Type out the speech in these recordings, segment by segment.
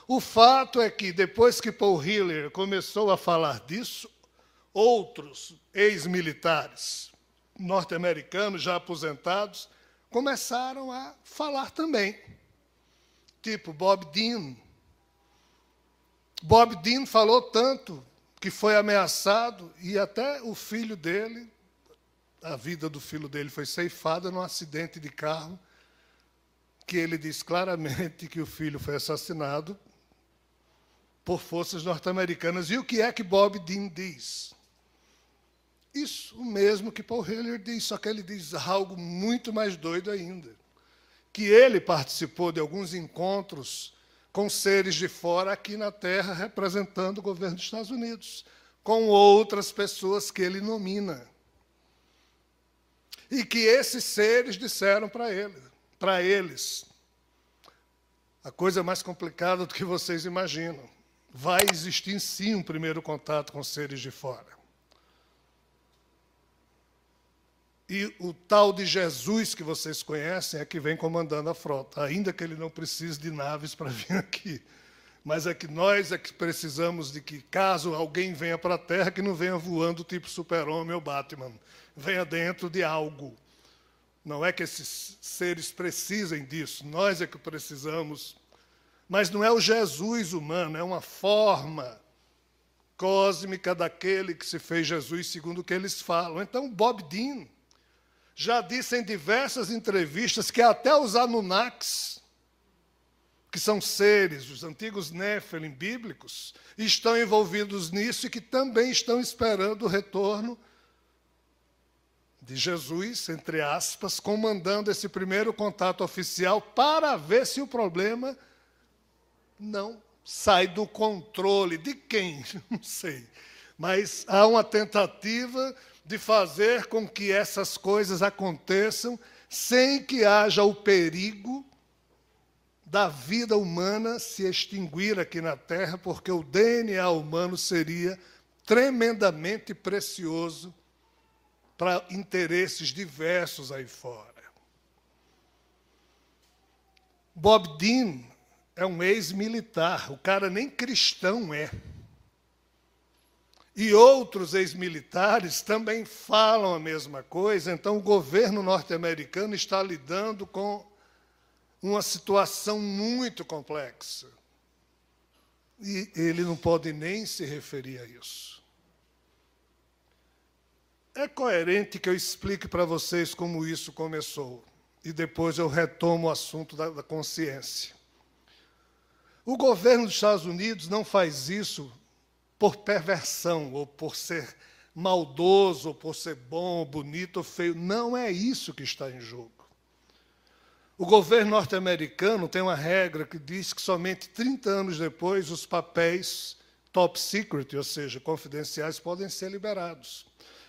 O fato é que, depois que Paul Hiller começou a falar disso, outros ex-militares norte-americanos, já aposentados, começaram a falar também. Tipo Bob Dean. Bob Dean falou tanto que foi ameaçado, e até o filho dele, a vida do filho dele foi ceifada num acidente de carro, que ele diz claramente que o filho foi assassinado por forças norte-americanas. E o que é que Bob Dean diz? Isso mesmo que Paul Hiller diz, só que ele diz algo muito mais doido ainda, que ele participou de alguns encontros com seres de fora aqui na Terra, representando o governo dos Estados Unidos, com outras pessoas que ele nomina. E que esses seres disseram para eles, a coisa mais complicada do que vocês imaginam. Vai existir, sim, um primeiro contato com seres de fora. E o tal de Jesus que vocês conhecem é que vem comandando a frota, ainda que ele não precise de naves para vir aqui. Mas é que nós é que precisamos de que, caso alguém venha para a Terra, que não venha voando tipo Super-Homem ou Batman. Venha dentro de algo. Não é que esses seres precisem disso, nós é que precisamos. Mas não é o Jesus humano, é uma forma cósmica daquele que se fez Jesus, segundo o que eles falam. Então, Bob Dean já disse em diversas entrevistas que até os Anunnakis, que são seres, os antigos Néfilim bíblicos, estão envolvidos nisso e que também estão esperando o retorno de Jesus, entre aspas, comandando esse primeiro contato oficial para ver se o problema não sai do controle. De quem? Não sei. Mas há uma tentativa de fazer com que essas coisas aconteçam sem que haja o perigo da vida humana se extinguir aqui na Terra, porque o DNA humano seria tremendamente precioso para interesses diversos aí fora. Bob Dean é um ex-militar, o cara nem cristão é. E outros ex-militares também falam a mesma coisa, então o governo norte-americano está lidando com uma situação muito complexa. E ele não pode nem se referir a isso. É coerente que eu explique para vocês como isso começou, e depois eu retomo o assunto da consciência. O governo dos Estados Unidos não faz isso por perversão, ou por ser maldoso, ou por ser bom, bonito ou feio. Não é isso que está em jogo. O governo norte-americano tem uma regra que diz que somente 30 anos depois os papéis top secret, ou seja, confidenciais, podem ser liberados.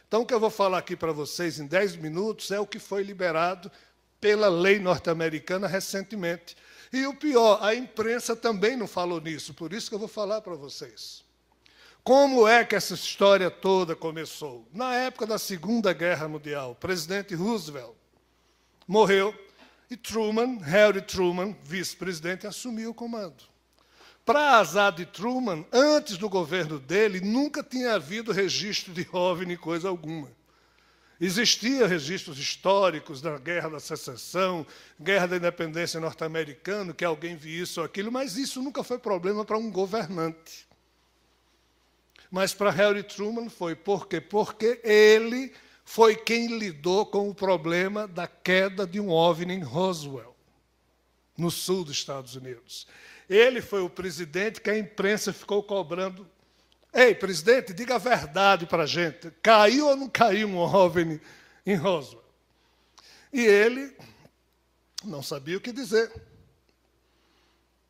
Então, o que eu vou falar aqui para vocês em 10 minutos é o que foi liberado pela lei norte-americana recentemente. E o pior, a imprensa também não falou nisso, por isso que eu vou falar para vocês. Como é que essa história toda começou? Na época da Segunda Guerra Mundial, o presidente Roosevelt morreu e Harry Truman, vice-presidente, assumiu o comando. Para azar de Truman, antes do governo dele, nunca tinha havido registro de OVNI, coisa alguma. Existiam registros históricos da Guerra da Secessão, Guerra da Independência norte-americana, que alguém viu isso ou aquilo, mas isso nunca foi problema para um governante. Mas para Harry Truman foi. Por quê? Porque ele foi quem lidou com o problema da queda de um OVNI em Roswell, no sul dos Estados Unidos. Ele foi o presidente que a imprensa ficou cobrando. Ei, presidente, diga a verdade para a gente. Caiu ou não caiu um OVNI em Roswell? E ele não sabia o que dizer.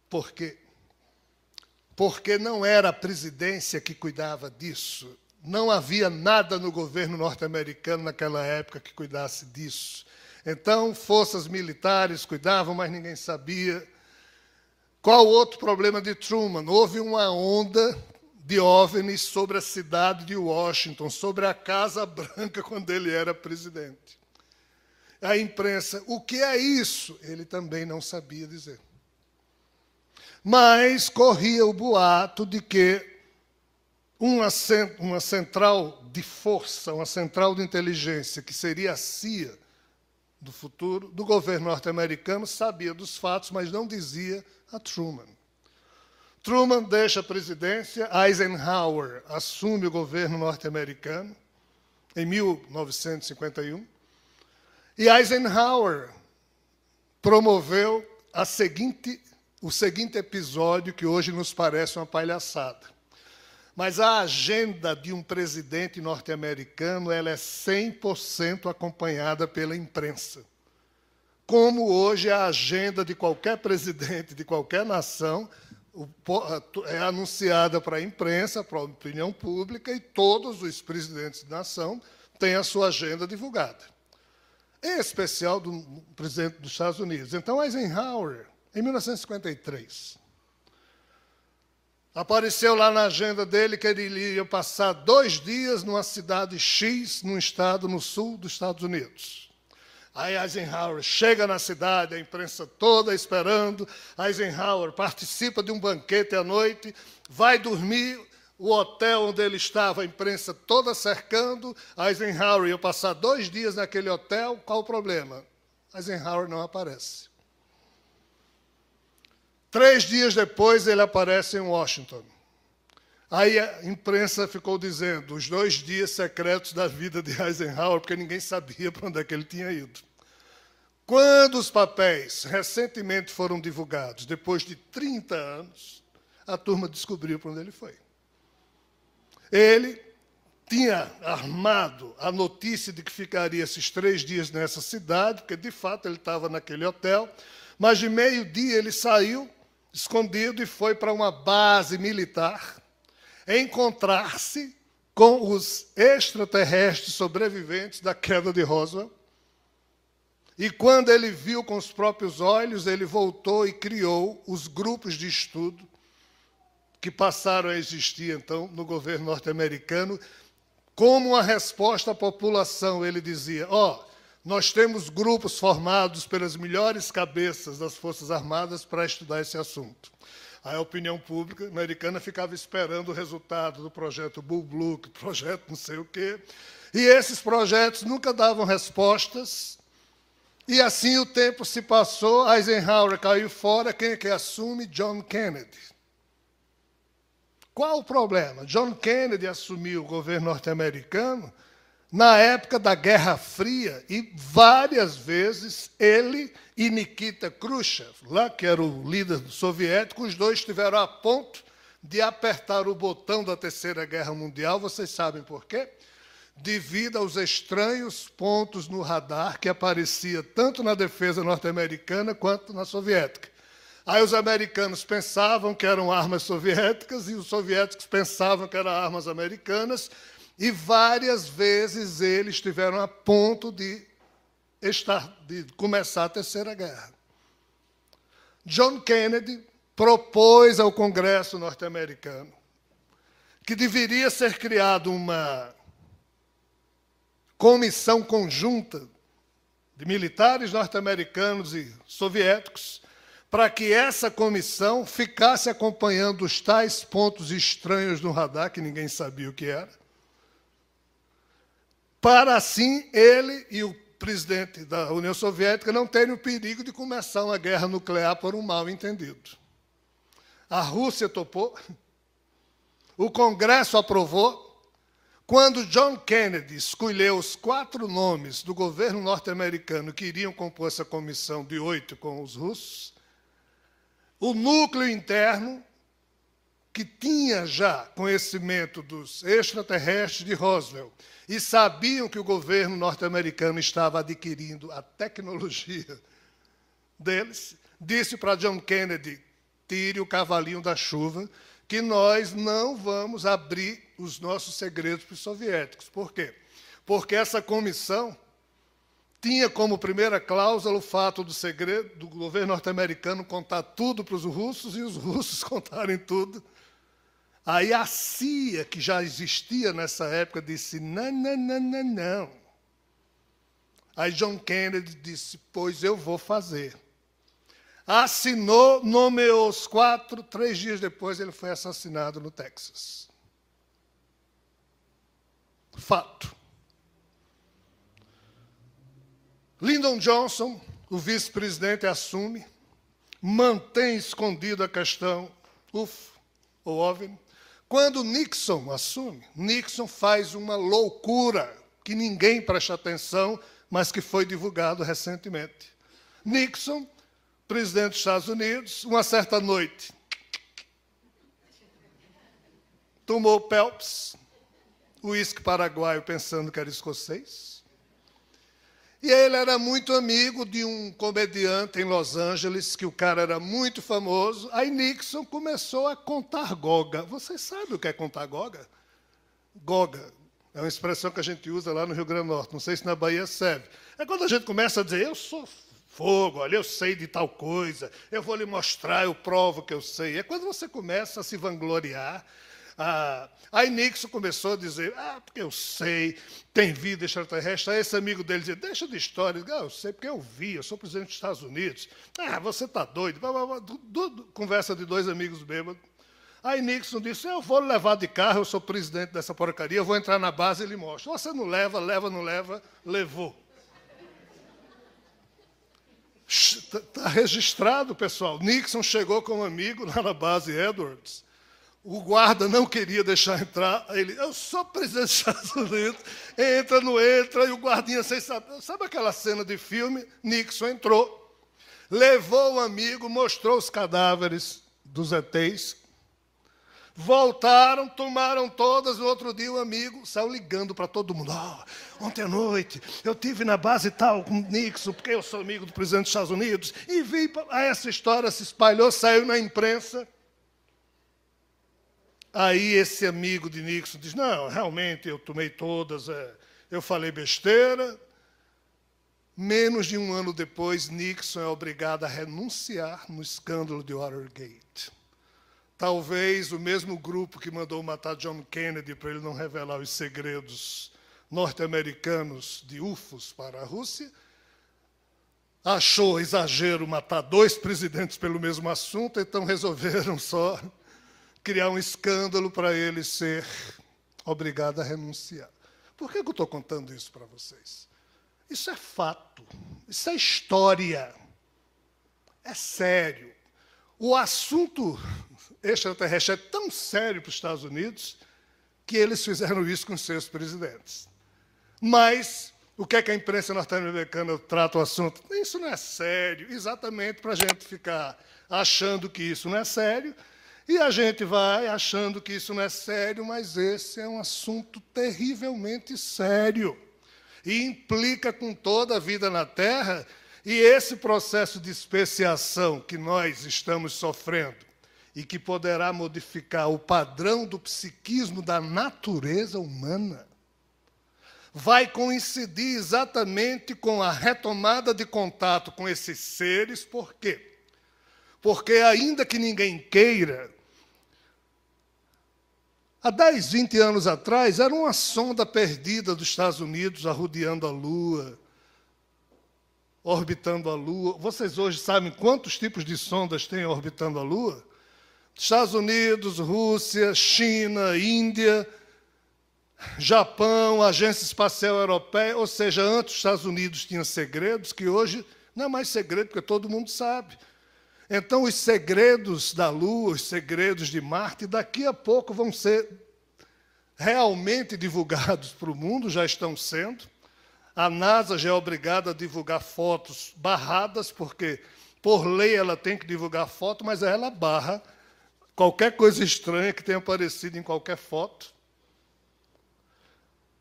Por quê? Porque não era a presidência que cuidava disso. Não havia nada no governo norte-americano naquela época que cuidasse disso. Então, forças militares cuidavam, mas ninguém sabia. Qual o outro problema de Truman? Houve uma onda de OVNIs sobre a cidade de Washington, sobre a Casa Branca, quando ele era presidente. A imprensa, o que é isso? Ele também não sabia dizer. Mas corria o boato de que uma central de força, uma central de inteligência, que seria a CIA do futuro, do governo norte-americano, sabia dos fatos, mas não dizia a Truman. Truman deixa a presidência, Eisenhower assume o governo norte-americano em 1951, e Eisenhower promoveu o seguinte episódio, que hoje nos parece uma palhaçada. Mas a agenda de um presidente norte-americano ela é 100% acompanhada pela imprensa. Como hoje a agenda de qualquer presidente de qualquer nação é anunciada para a imprensa, para a opinião pública, e todos os presidentes de nação têm a sua agenda divulgada. Em especial do presidente dos Estados Unidos. Então, Eisenhower, em 1953, apareceu lá na agenda dele que ele ia passar 2 dias numa cidade X, num estado no sul dos Estados Unidos. Aí Eisenhower chega na cidade, a imprensa toda esperando. Eisenhower participa de um banquete à noite, vai dormir. O hotel onde ele estava, a imprensa toda cercando. Eisenhower ia passar 2 dias naquele hotel. Qual o problema? Eisenhower não aparece. 3 dias depois, ele aparece em Washington. Aí a imprensa ficou dizendo os 2 dias secretos da vida de Eisenhower, porque ninguém sabia para onde é que ele tinha ido. Quando os papéis recentemente foram divulgados, depois de 30 anos, a turma descobriu para onde ele foi. Ele tinha armado a notícia de que ficaria esses 3 dias nessa cidade, porque, de fato, ele estava naquele hotel, mas de meio-dia ele saiu, escondido, e foi para uma base militar encontrar-se com os extraterrestres sobreviventes da queda de Roswell. E quando ele viu com os próprios olhos, ele voltou e criou os grupos de estudo que passaram a existir, então, no governo norte-americano, como uma resposta à população. Ele dizia, nós temos grupos formados pelas melhores cabeças das Forças Armadas para estudar esse assunto. Aí a opinião pública americana ficava esperando o resultado do projeto Blue Book, projeto não sei o quê, e esses projetos nunca davam respostas, e assim o tempo se passou, Eisenhower caiu fora, quem é que assume? John Kennedy. Qual o problema? John Kennedy assumiu o governo norte-americano na época da Guerra Fria, e várias vezes ele e Nikita Khrushchev, lá que era o líder soviético, os dois estiveram a ponto de apertar o botão da Terceira Guerra Mundial. Vocês sabem por quê? Devido aos estranhos pontos no radar que aparecia tanto na defesa norte-americana quanto na soviética. Aí os americanos pensavam que eram armas soviéticas e os soviéticos pensavam que eram armas americanas, e várias vezes eles estiveram a ponto de começar a Terceira Guerra. John Kennedy propôs ao Congresso norte-americano que deveria ser criada uma comissão conjunta de militares norte-americanos e soviéticos, para que essa comissão ficasse acompanhando os tais pontos estranhos no radar, que ninguém sabia o que era, para assim ele e o presidente da União Soviética não terem o perigo de começar uma guerra nuclear por um mal-entendido. A Rússia topou, o Congresso aprovou. Quando John Kennedy escolheu os 4 nomes do governo norte-americano que iriam compor essa comissão de 8 com os russos, o núcleo interno, que tinha já conhecimento dos extraterrestres de Roswell e sabiam que o governo norte-americano estava adquirindo a tecnologia deles, disse para John Kennedy, tire o cavalinho da chuva, que nós não vamos abrir os nossos segredos para os soviéticos. Por quê? Porque essa comissão tinha como primeira cláusula o fato do segredo do governo norte-americano contar tudo para os russos e os russos contarem tudo. Aí a CIA, que já existia nessa época, disse, não, não, não, não, não. Aí John Kennedy disse, pois eu vou fazer. assinou, nomeou os 4, 3 dias depois ele foi assassinado no Texas. Fato. Lyndon Johnson, o vice-presidente, assume, mantém escondida a questão UFO ou OVNI. Quando Nixon assume, Nixon faz uma loucura que ninguém presta atenção, mas que foi divulgado recentemente. Nixon, presidente dos Estados Unidos, uma certa noite, tomou Phelps, uísque paraguaio, pensando que era escocês. E ele era muito amigo de um comediante em Los Angeles, que o cara era muito famoso. Aí Nixon começou a contar goga. Vocês sabem o que é contar goga? Goga é uma expressão que a gente usa lá no Rio Grande do Norte. Não sei se na Bahia serve. É quando a gente começa a dizer, eu sou fogo, olha, eu sei de tal coisa, eu vou lhe mostrar, eu provo que eu sei. É quando você começa a se vangloriar. Aí Nixon começou a dizer, porque eu sei, tem vida extraterrestre. Aí esse amigo dele dizia, deixa de história. Eu sei porque eu vi, eu sou presidente dos Estados Unidos. Você está doido. Conversa de 2 amigos bêbados. Aí Nixon disse, eu vou levar de carro, eu sou presidente dessa porcaria, eu vou entrar na base e ele mostra. Você não leva, não leva, levou. Está registrado, pessoal. Nixon chegou com um amigo lá na base Edwards. O guarda não queria deixar entrar. Ele, eu sou presidente dos Estados Unidos. Entra, não entra. E o guardinha sem saber. Sabe aquela cena de filme? Nixon entrou, levou o amigo, mostrou os cadáveres dos ETs. Voltaram, tomaram todas. No outro dia, o amigo saiu ligando para todo mundo. Ontem à noite, eu estive na base tal com Nixon, porque eu sou amigo do presidente dos Estados Unidos. E vi. Essa história se espalhou, saiu na imprensa. Aí esse amigo de Nixon diz, não, realmente eu tomei todas, eu falei besteira. Menos de um ano depois, Nixon é obrigado a renunciar no escândalo de Watergate. Talvez o mesmo grupo que mandou matar John Kennedy para ele não revelar os segredos norte-americanos de UFOs para a Rússia, achou exagero matar 2 presidentes pelo mesmo assunto, então resolveram só criar um escândalo para ele ser obrigado a renunciar. Por que eu estou contando isso para vocês? Isso é fato, isso é história, é sério. O assunto extraterrestre é tão sério para os Estados Unidos que eles fizeram isso com seus presidentes. Mas o que é que a imprensa norte-americana trata o assunto? Isso não é sério, exatamente para a gente ficar achando que isso não é sério. E a gente vai achando que isso não é sério, mas esse é um assunto terrivelmente sério. E implica com toda a vida na Terra, e esse processo de especiação que nós estamos sofrendo, e que poderá modificar o padrão do psiquismo da natureza humana, vai coincidir exatamente com a retomada de contato com esses seres. Por quê? Porque, ainda que ninguém queira, há 10, 20 anos atrás, era uma sonda perdida dos Estados Unidos arrodeando a Lua, orbitando a Lua. Vocês hoje sabem quantos tipos de sondas tem orbitando a Lua? Estados Unidos, Rússia, China, Índia, Japão, Agência Espacial Europeia. Ou seja, antes os Estados Unidos tinham segredos que hoje não é mais segredo, porque todo mundo sabe. Então, os segredos da Lua, os segredos de Marte, daqui a pouco vão ser realmente divulgados para o mundo, já estão sendo. A NASA já é obrigada a divulgar fotos barradas, porque, por lei, ela tem que divulgar foto, mas ela barra qualquer coisa estranha que tenha aparecido em qualquer foto.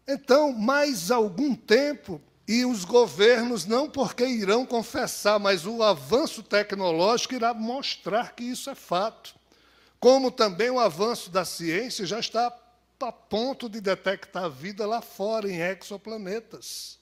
Então, mais algum tempo, e os governos, não porque irão confessar, mas o avanço tecnológico irá mostrar que isso é fato. Como também o avanço da ciência já está a ponto de detectar vida lá fora, em exoplanetas.